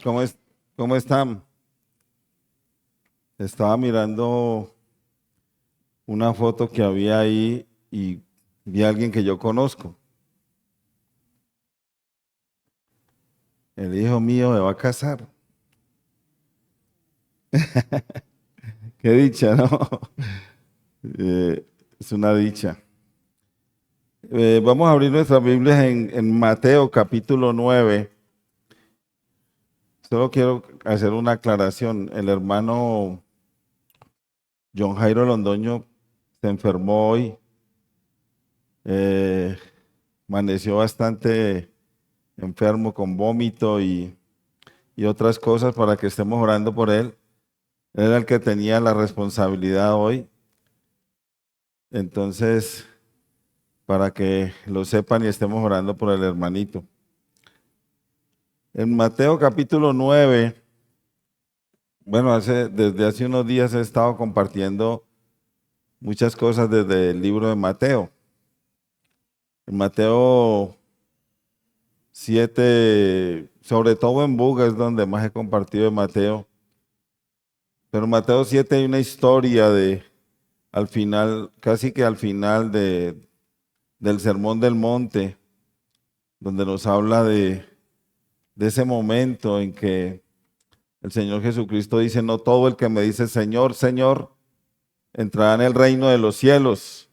¿Cómo es, cómo están? Estaba mirando una foto que había ahí y vi a alguien que yo conozco. El hijo mío me va a casar. Qué dicha, ¿no? Es una dicha. Vamos a abrir nuestras Biblias en Mateo capítulo 9. Solo quiero hacer una aclaración. El hermano John Jairo Londoño se enfermó hoy. Eh, Amaneció bastante enfermo con vómito y otras cosas para que estemos orando por él. Él era el que tenía la responsabilidad hoy. Entonces, para que lo sepan y estemos orando por el hermanito. En Mateo capítulo 9, bueno, desde hace unos días he estado compartiendo muchas cosas desde el libro de Mateo. En Mateo 7, sobre todo en Buga es donde más he compartido de Mateo. Pero en Mateo 7 hay una historia al final, casi que al final del Sermón del Monte, donde nos habla de ese momento en que el Señor Jesucristo dice, no todo el que me dice Señor, Señor, entrará en el reino de los cielos,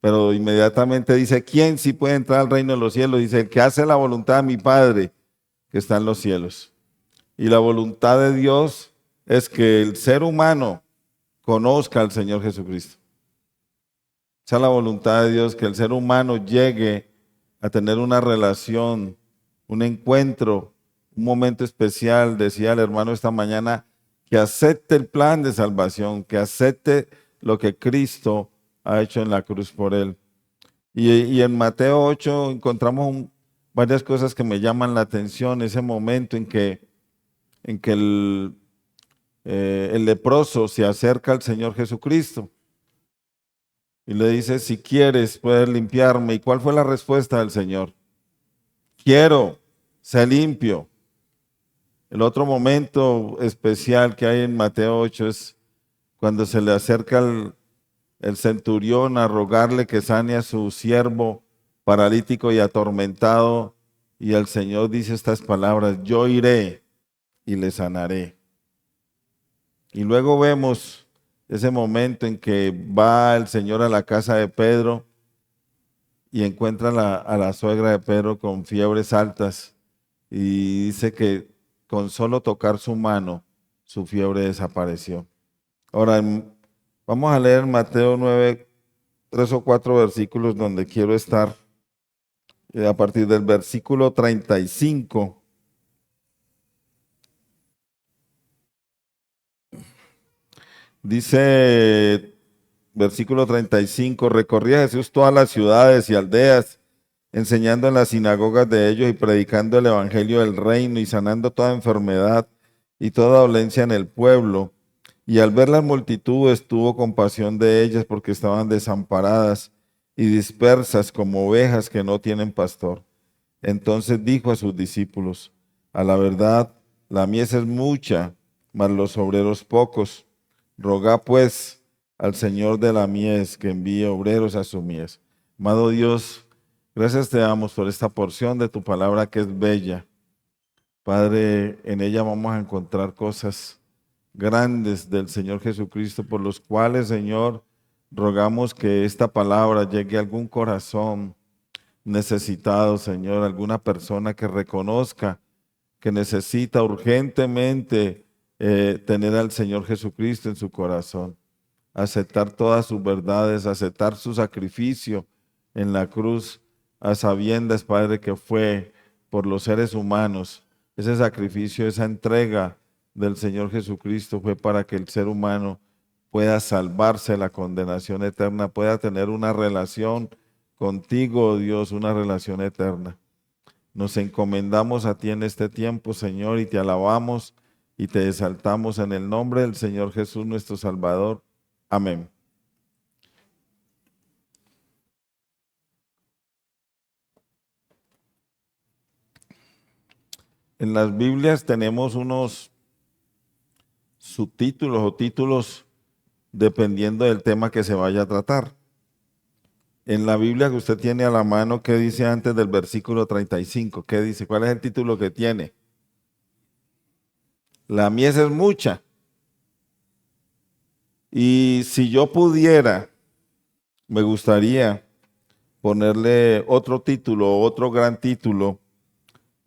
pero inmediatamente dice, ¿quién sí puede entrar al reino de los cielos? Dice, el que hace la voluntad de mi Padre que está en los cielos. Y la voluntad de Dios es que el ser humano conozca al Señor Jesucristo. Esa es la voluntad de Dios, que el ser humano llegue a tener una relación, un encuentro, un momento especial. Decía el hermano esta mañana, que acepte el plan de salvación, que acepte lo que Cristo ha hecho en la cruz por él. Y en Mateo 8 encontramos varias cosas que me llaman la atención, ese momento en que el leproso se acerca al Señor Jesucristo y le dice, si quieres, puedes limpiarme. ¿Y cuál fue la respuesta del Señor? Quiero, sé limpio. El otro momento especial que hay en Mateo 8 es cuando se le acerca el centurión a rogarle que sane a su siervo paralítico y atormentado. Y el Señor dice estas palabras, yo iré y le sanaré. Y luego vemos ese momento en que va el Señor a la casa de Pedro y encuentra a la suegra de Pedro con fiebres altas y dice que con solo tocar su mano, su fiebre desapareció. Ahora, vamos a leer Mateo 9, 3 o 4 versículos donde quiero estar. A partir del versículo 35, dice, versículo 35, recorría Jesús todas las ciudades y aldeas, enseñando en las sinagogas de ellos y predicando el evangelio del reino y sanando toda enfermedad y toda dolencia en el pueblo. Y al ver las multitudes tuvo compasión de ellas porque estaban desamparadas y dispersas como ovejas que no tienen pastor. Entonces dijo a sus discípulos, a la verdad, la mies es mucha, mas los obreros pocos. Rogad pues al Señor de la mies que envíe obreros a su mies. Amado Dios, gracias te damos por esta porción de tu palabra que es bella. Padre, en ella vamos a encontrar cosas grandes del Señor Jesucristo, por los cuales, Señor, rogamos que esta palabra llegue a algún corazón necesitado, Señor, alguna persona que reconozca que necesita urgentemente tener al Señor Jesucristo en su corazón, aceptar todas sus verdades, aceptar su sacrificio en la cruz, a sabiendas, Padre, que fue por los seres humanos. Ese sacrificio, esa entrega del Señor Jesucristo fue para que el ser humano pueda salvarse de la condenación eterna, pueda tener una relación contigo, oh Dios, una relación eterna. Nos encomendamos a ti en este tiempo, Señor, y te alabamos y te exaltamos en el nombre del Señor Jesús, nuestro Salvador. Amén. En las Biblias tenemos unos subtítulos o títulos dependiendo del tema que se vaya a tratar. En la Biblia que usted tiene a la mano, ¿qué dice antes del versículo 35? ¿Qué dice? ¿Cuál es el título que tiene? La mies es mucha. Y si yo pudiera, me gustaría ponerle otro título, otro gran título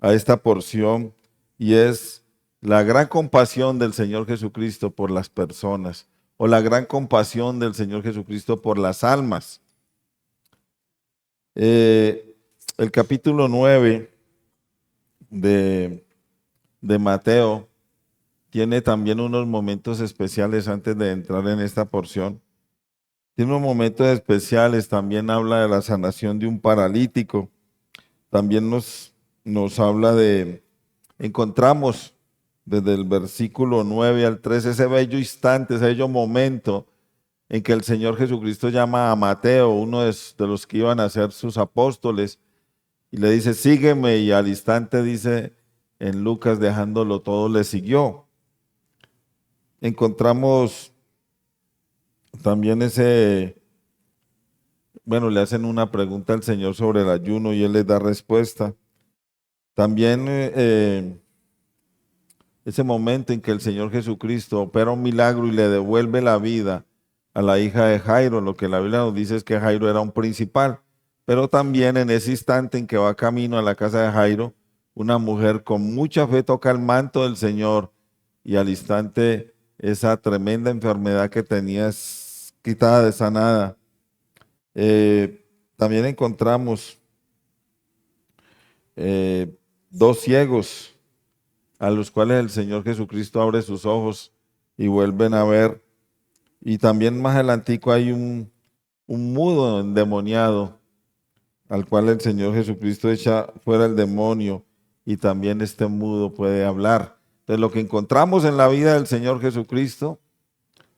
a esta porción, y es la gran compasión del Señor Jesucristo por las personas, o la gran compasión del Señor Jesucristo por las almas. El capítulo 9 de Mateo tiene también unos momentos especiales antes de entrar en esta porción. Tiene unos momentos especiales, también habla de la sanación de un paralítico, también nos habla encontramos desde el versículo 9 al 13 ese bello instante, ese bello momento en que el Señor Jesucristo llama a Mateo, uno de los que iban a ser sus apóstoles, y le dice, sígueme, y al instante dice en Lucas, dejándolo todo, le siguió. Encontramos también le hacen una pregunta al Señor sobre el ayuno y Él les da respuesta. También ese momento en que el Señor Jesucristo opera un milagro y le devuelve la vida a la hija de Jairo. Lo que la Biblia nos dice es que Jairo era un principal, pero también en ese instante en que va camino a la casa de Jairo, una mujer con mucha fe toca el manto del Señor y al instante esa tremenda enfermedad que tenía es quitada, sanada. También encontramos dos ciegos a los cuales el Señor Jesucristo abre sus ojos y vuelven a ver. Y también más adelantico hay un mudo endemoniado al cual el Señor Jesucristo echa fuera el demonio y también este mudo puede hablar. Entonces lo que encontramos en la vida del Señor Jesucristo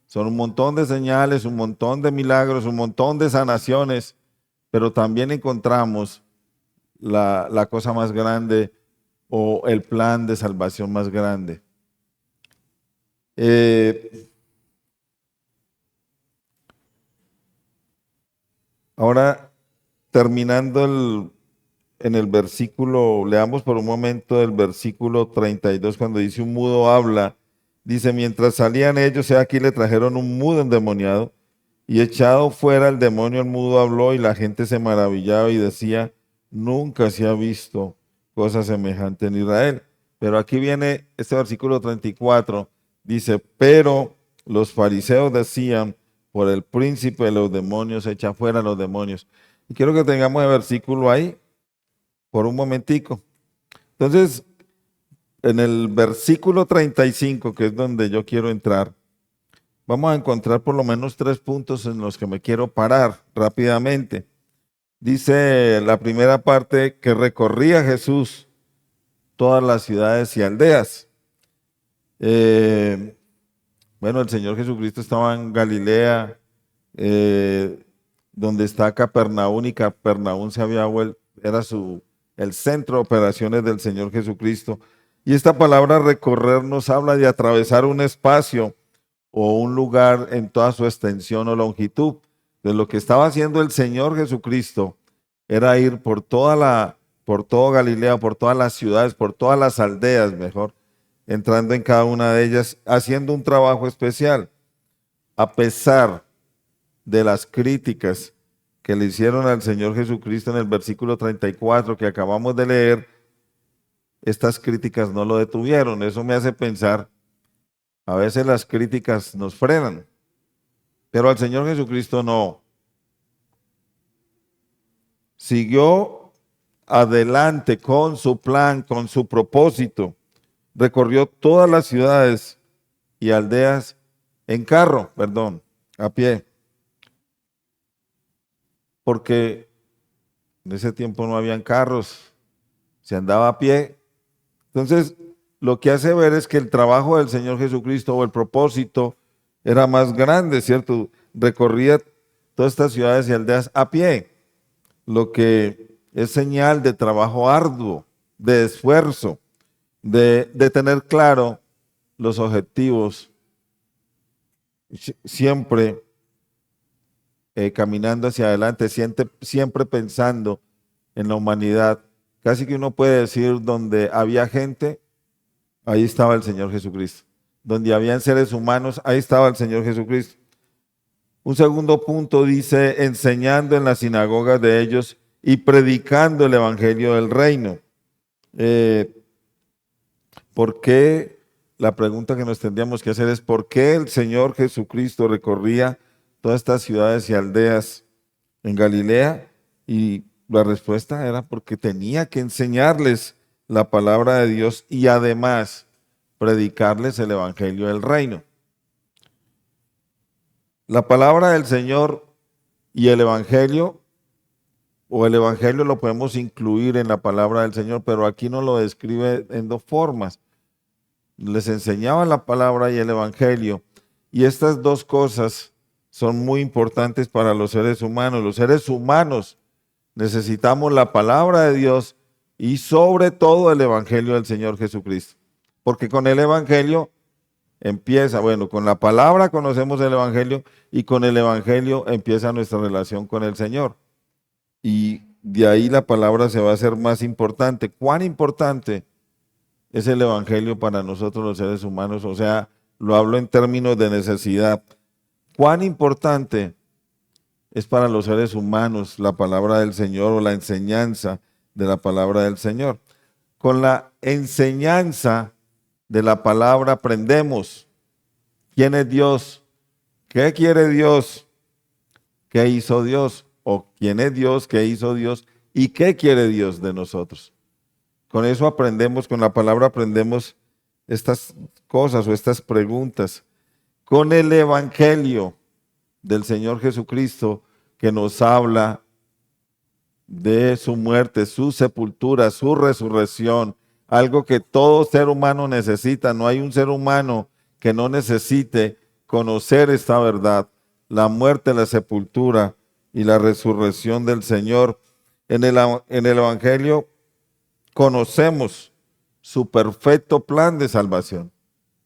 son un montón de señales, un montón de milagros, un montón de sanaciones, pero también encontramos la cosa más grande o el plan de salvación más grande. Ahora, terminando en el versículo, leamos por un momento el versículo 32, cuando dice un mudo habla, dice, mientras salían ellos, aquí le trajeron un mudo endemoniado, y echado fuera el demonio, el mudo habló, y la gente se maravillaba y decía, nunca se ha visto cosa semejante en Israel. Pero aquí viene este versículo 34, dice, pero los fariseos decían, por el príncipe de los demonios, echa fuera los demonios. Y quiero que tengamos el versículo ahí por un momentico. Entonces, en el versículo 35, que es donde yo quiero entrar, vamos a encontrar por lo menos 3 puntos en los que me quiero parar rápidamente. Dice la primera parte que recorría Jesús todas las ciudades y aldeas. El Señor Jesucristo estaba en Galilea, donde está Capernaum, y Capernaum se había vuelto, era el centro de operaciones del Señor Jesucristo. Y esta palabra recorrer nos habla de atravesar un espacio o un lugar en toda su extensión o longitud. De lo que estaba haciendo el Señor Jesucristo era ir por todo Galilea, por todas las ciudades, por todas las aldeas, mejor, entrando en cada una de ellas, haciendo un trabajo especial. A pesar de las críticas que le hicieron al Señor Jesucristo en el versículo 34 que acabamos de leer, estas críticas no lo detuvieron. Eso me hace pensar, a veces las críticas nos frenan, pero al Señor Jesucristo no. Siguió adelante con su plan, con su propósito. Recorrió todas las ciudades y aldeas a pie. Porque en ese tiempo no habían carros, se andaba a pie. Entonces, lo que hace ver es que el trabajo del Señor Jesucristo o el propósito era más grande, ¿cierto? Recorría todas estas ciudades y aldeas a pie, lo que es señal de trabajo arduo, de esfuerzo. de tener claro los objetivos, siempre caminando hacia adelante, siempre pensando en la humanidad. Casi que uno puede decir, donde había gente, ahí estaba el Señor Jesucristo. Donde habían seres humanos, ahí estaba el Señor Jesucristo. Un segundo punto dice, enseñando en las sinagogas de ellos y predicando el evangelio del reino. ¿Por qué? La pregunta que nos tendríamos que hacer es, ¿por qué el Señor Jesucristo recorría todas estas ciudades y aldeas en Galilea? Y la respuesta era porque tenía que enseñarles la palabra de Dios y además predicarles el evangelio del reino. La palabra del Señor y el evangelio, o el evangelio lo podemos incluir en la palabra del Señor, pero aquí nos lo describe en dos formas. Les enseñaba la palabra y el evangelio, y estas dos cosas son muy importantes para los seres humanos. Los seres humanos necesitamos la palabra de Dios y sobre todo el evangelio del Señor Jesucristo, porque con el evangelio empieza, bueno, con la palabra conocemos el evangelio y con el evangelio empieza nuestra relación con el Señor. Y de ahí la palabra se va a hacer más importante. ¿Cuán importante es el evangelio para nosotros los seres humanos? O sea, lo hablo en términos de necesidad. ¿Cuán importante es para los seres humanos la palabra del Señor o la enseñanza de la palabra del Señor? Con la enseñanza de la palabra aprendemos quién es Dios, qué quiere Dios, qué hizo Dios, o quién es Dios, qué hizo Dios y qué quiere Dios de nosotros. Con eso aprendemos, con la palabra aprendemos estas cosas o estas preguntas. Con el evangelio del Señor Jesucristo, que nos habla de su muerte, su sepultura, su resurrección, algo que todo ser humano necesita. No hay un ser humano que no necesite conocer esta verdad, la muerte, la sepultura y la resurrección del Señor. En el evangelio conocemos su perfecto plan de salvación.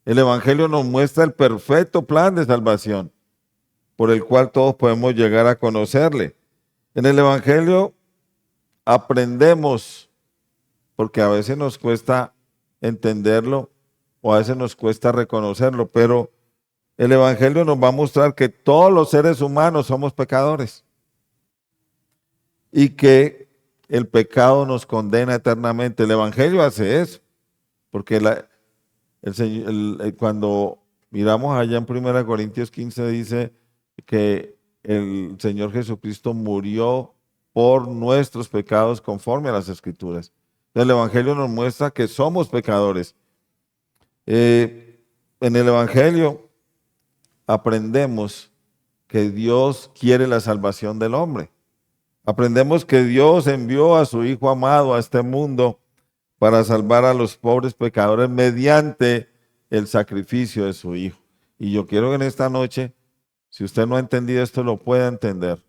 El evangelio nos muestra el perfecto plan de salvación por el cual todos podemos llegar a conocerle. En el evangelio aprendemos, porque a veces nos cuesta entenderlo o a veces nos cuesta reconocerlo, pero el evangelio nos va a mostrar que todos los seres humanos somos pecadores y que el pecado nos condena eternamente. El evangelio hace eso, porque cuando miramos allá en 1 Corintios 15 dice que el Señor Jesucristo murió por nuestros pecados conforme a las Escrituras. El evangelio nos muestra que somos pecadores. En el evangelio aprendemos que Dios quiere la salvación del hombre. Aprendemos que Dios envió a su Hijo amado a este mundo para salvar a los pobres pecadores mediante el sacrificio de su Hijo. Y yo quiero que en esta noche, si usted no ha entendido esto, lo pueda entender.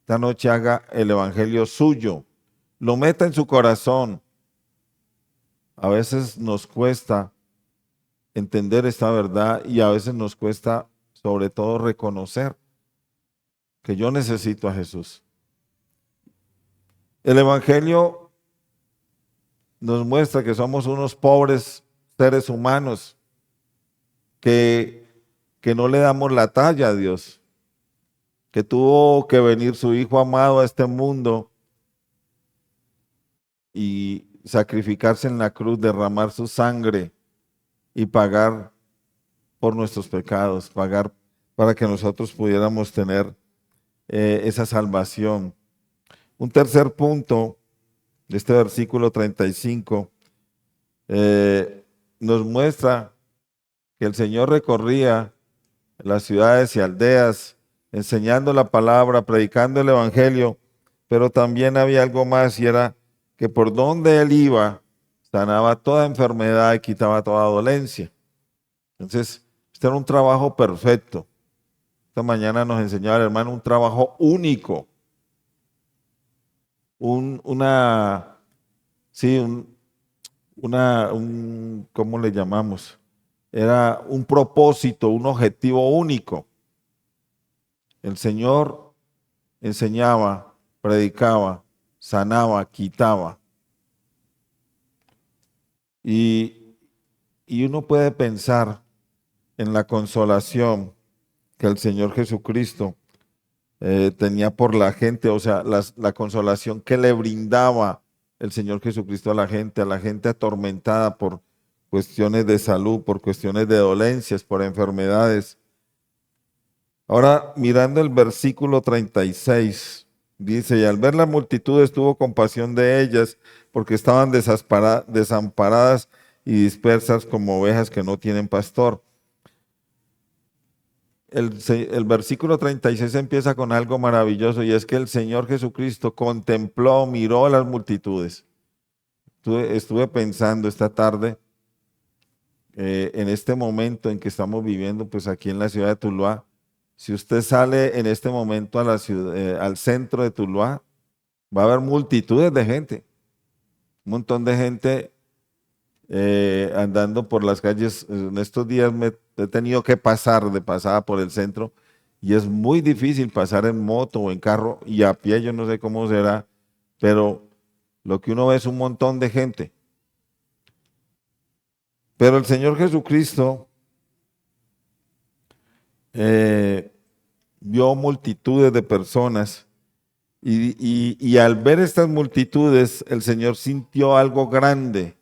Esta noche haga el evangelio suyo, lo meta en su corazón. A veces nos cuesta entender esta verdad y a veces nos cuesta sobre todo reconocer que yo necesito a Jesús. El evangelio nos muestra que somos unos pobres seres humanos que no le damos la talla a Dios, que tuvo que venir su Hijo amado a este mundo y sacrificarse en la cruz, derramar su sangre y pagar por nuestros pecados, pagar para que nosotros pudiéramos tener esa salvación. Un tercer punto de este versículo 35 nos muestra que el Señor recorría las ciudades y aldeas enseñando la palabra, predicando el evangelio, pero también había algo más y era que por donde Él iba sanaba toda enfermedad y quitaba toda dolencia. Entonces, este era un trabajo perfecto. Esta mañana nos enseñaba el hermano un trabajo único. ¿cómo le llamamos? Era un propósito, un objetivo único. El Señor enseñaba, predicaba, sanaba, quitaba. Y, y uno puede pensar en la consolación que el Señor Jesucristo tenía por la gente, o sea, la consolación que le brindaba el Señor Jesucristo a la gente atormentada por cuestiones de salud, por cuestiones de dolencias, por enfermedades. Ahora, mirando el versículo 36, dice, y al ver la multitud tuvo compasión de ellas, porque estaban desamparadas y dispersas como ovejas que no tienen pastor. El versículo 36 empieza con algo maravilloso y es que el Señor Jesucristo contempló, miró a las multitudes. Estuve pensando esta tarde, en este momento en que estamos viviendo, pues aquí en la ciudad de Tuluá, si usted sale en este momento a la ciudad, al centro de Tuluá, va a haber multitudes de gente, un montón de gente andando por las calles. En estos días me he tenido que pasar de pasada por el centro y es muy difícil pasar en moto o en carro y a pie, yo no sé cómo será, pero lo que uno ve es un montón de gente. Pero el Señor Jesucristo eh, vio multitudes de personas y al ver estas multitudes, el Señor sintió algo grande,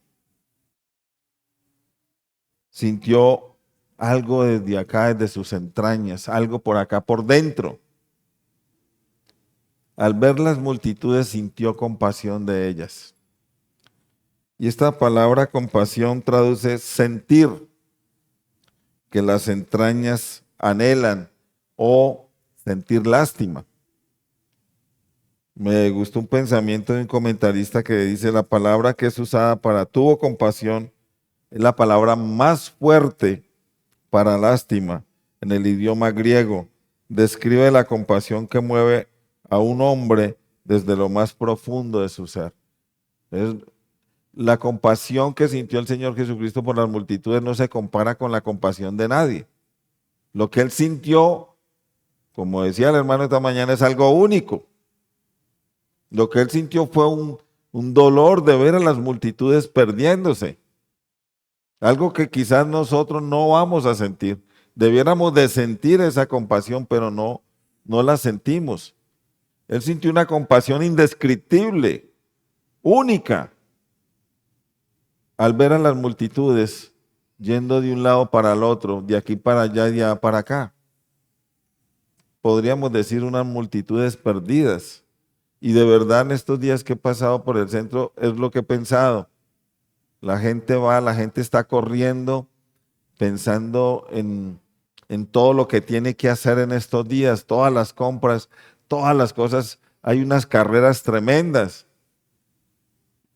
sintió algo desde acá, desde sus entrañas, algo por acá, por dentro. Al ver las multitudes sintió compasión de ellas. Y esta palabra compasión traduce sentir, que las entrañas anhelan, o sentir lástima. Me gustó un pensamiento de un comentarista que dice: la palabra que es usada para tuvo compasión es la palabra más fuerte para lástima en el idioma griego. Describe la compasión que mueve a un hombre desde lo más profundo de su ser. Es la compasión que sintió el Señor Jesucristo por las multitudes no se compara con la compasión de nadie. Lo que él sintió, como decía el hermano esta mañana, es algo único. Lo que él sintió fue un dolor de ver a las multitudes perdiéndose. Algo que quizás nosotros no vamos a sentir. Debiéramos de sentir esa compasión, pero no la sentimos. Él sintió una compasión indescriptible, única, al ver a las multitudes yendo de un lado para el otro, de aquí para allá y de allá para acá. Podríamos decir unas multitudes perdidas. Y de verdad en estos días que he pasado por el centro es lo que he pensado. La gente va, la gente está corriendo, pensando en todo lo que tiene que hacer en estos días, todas las compras, todas las cosas. Hay unas carreras tremendas.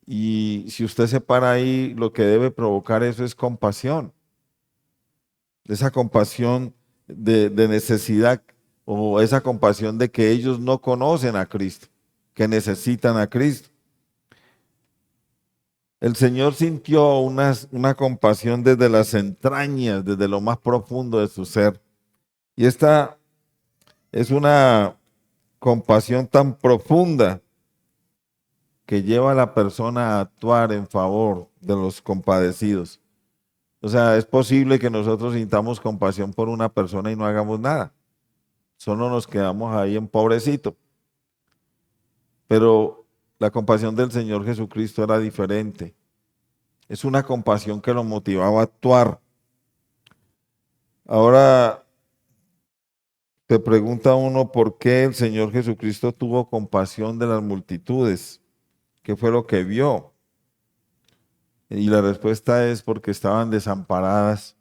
Y si usted se para ahí, lo que debe provocar eso es compasión. Esa compasión de necesidad, o esa compasión de que ellos no conocen a Cristo, que necesitan a Cristo. El Señor sintió una compasión desde las entrañas, desde lo más profundo de su ser. Y esta es una compasión tan profunda que lleva a la persona a actuar en favor de los compadecidos. O sea, es posible que nosotros sintamos compasión por una persona y no hagamos nada. Solo nos quedamos ahí en pobrecito. Pero la compasión del Señor Jesucristo era diferente. Es una compasión que lo motivaba a actuar. Ahora te pregunta uno por qué el Señor Jesucristo tuvo compasión de las multitudes. ¿Qué fue lo que vio? Y la respuesta es porque estaban desamparadas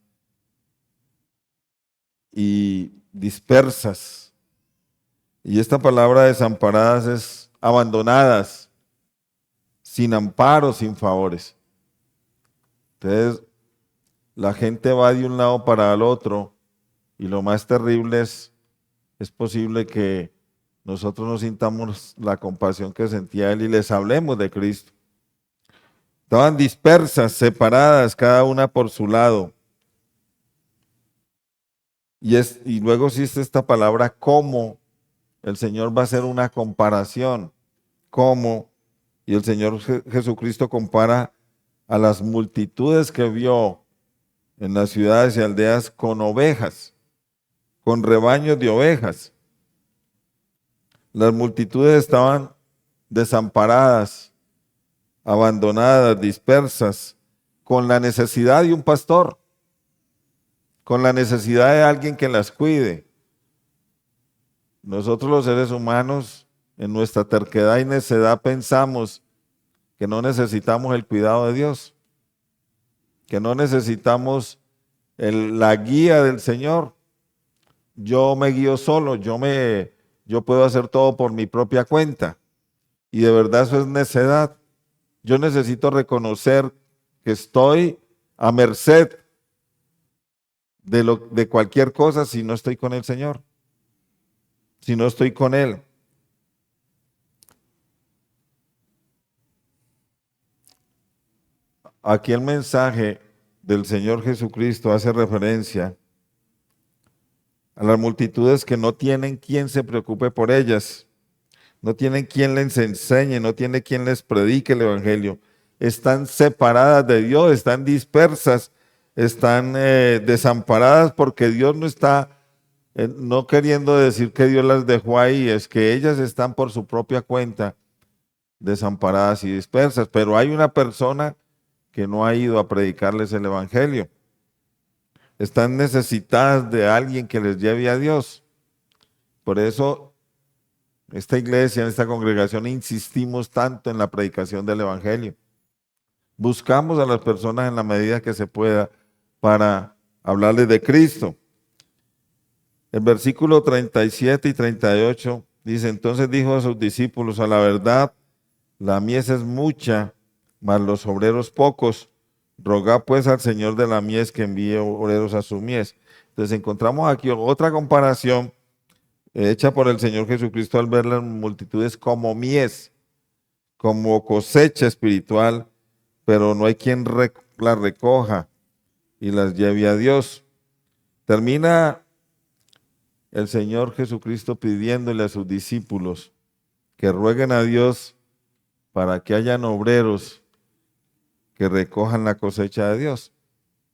y dispersas. Y esta palabra desamparadas es abandonadas, sin amparo, sin favores. Entonces, la gente va de un lado para el otro y lo más terrible es posible que nosotros no sintamos la compasión que sentía él y les hablemos de Cristo. Estaban dispersas, separadas, cada una por su lado. Y luego existe esta palabra cómo. El Señor va a hacer una comparación. ¿Cómo? Y el Señor Jesucristo compara a las multitudes que vio en las ciudades y aldeas con ovejas, con rebaños de ovejas. Las multitudes estaban desamparadas, abandonadas, dispersas, con la necesidad de un pastor, con la necesidad de alguien que las cuide. Nosotros los seres humanos, en nuestra terquedad y necedad, pensamos que no necesitamos el cuidado de Dios, que no necesitamos la guía del Señor. Yo me guío solo, yo puedo hacer todo por mi propia cuenta. Y de verdad eso es necedad. Yo necesito reconocer que estoy a merced de cualquier cosa si no estoy con el Señor, si no estoy con Él. Aquí el mensaje del Señor Jesucristo hace referencia a las multitudes que no tienen quien se preocupe por ellas, no tienen quien les enseñe, no tiene quien les predique el Evangelio. Están separadas de Dios, están dispersas, están desamparadas porque Dios no está, no queriendo decir que Dios las dejó ahí, es que ellas están por su propia cuenta desamparadas y dispersas. Pero hay una persona que no ha ido a predicarles el Evangelio. Están necesitadas de alguien que les lleve a Dios. Por eso, esta iglesia, en esta congregación, insistimos tanto en la predicación del Evangelio. Buscamos a las personas en la medida que se pueda para hablarles de Cristo. El versículo 37 y 38 dice, entonces dijo a sus discípulos, a la verdad, la mies es mucha, mas los obreros pocos. Rogad pues al Señor de la mies que envíe obreros a su mies. Entonces encontramos aquí otra comparación hecha por el Señor Jesucristo al ver las multitudes como mies, como cosecha espiritual, pero no hay quien las recoja y las lleve a Dios. Termina el Señor Jesucristo pidiéndole a sus discípulos que rueguen a Dios para que hayan obreros que recojan la cosecha de Dios.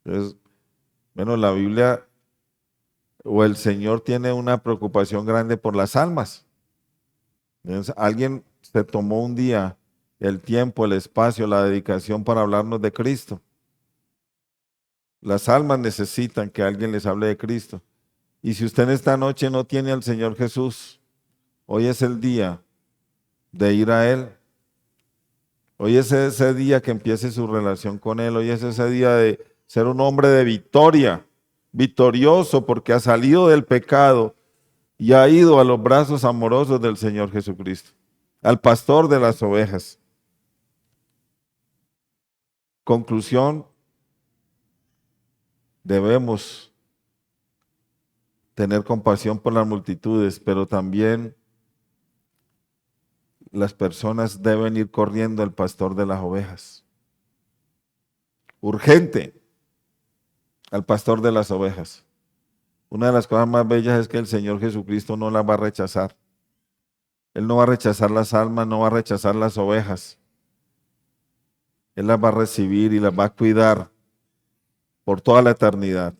Entonces, bueno, la Biblia o el Señor tiene una preocupación grande por las almas. Entonces, alguien se tomó un día el tiempo, el espacio, la dedicación para hablarnos de Cristo. Las almas necesitan que alguien les hable de Cristo. Y si usted en esta noche no tiene al Señor Jesús, hoy es el día de ir a Él. Hoy es ese día que empiece su relación con Él. Hoy es ese día de ser un hombre de victoria, victorioso porque ha salido del pecado y ha ido a los brazos amorosos del Señor Jesucristo, al pastor de las ovejas. Conclusión, debemos tener compasión por las multitudes, pero también las personas deben ir corriendo al pastor de las ovejas. Urgente, al pastor de las ovejas. Una de las cosas más bellas es que el Señor Jesucristo no las va a rechazar. Él no va a rechazar las almas, no va a rechazar las ovejas. Él las va a recibir y las va a cuidar por toda la eternidad.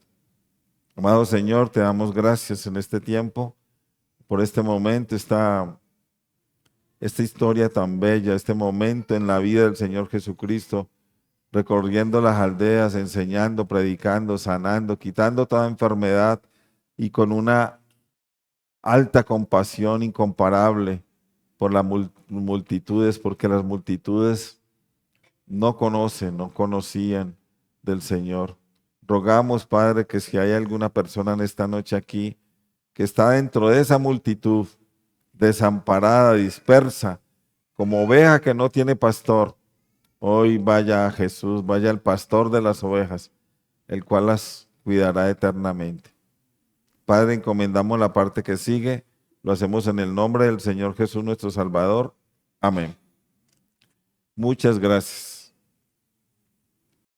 Amado Señor, te damos gracias en este tiempo, por este momento, esta historia tan bella, este momento en la vida del Señor Jesucristo, recorriendo las aldeas, enseñando, predicando, sanando, quitando toda enfermedad y con una alta compasión incomparable por las multitudes, porque las multitudes no conocen, no conocían del Señor. Rogamos, Padre, que si hay alguna persona en esta noche aquí que está dentro de esa multitud, desamparada, dispersa, como oveja que no tiene pastor, hoy vaya a Jesús, vaya al pastor de las ovejas, el cual las cuidará eternamente. Padre, encomendamos la parte que sigue, lo hacemos en el nombre del Señor Jesús nuestro Salvador. Amén. Muchas gracias.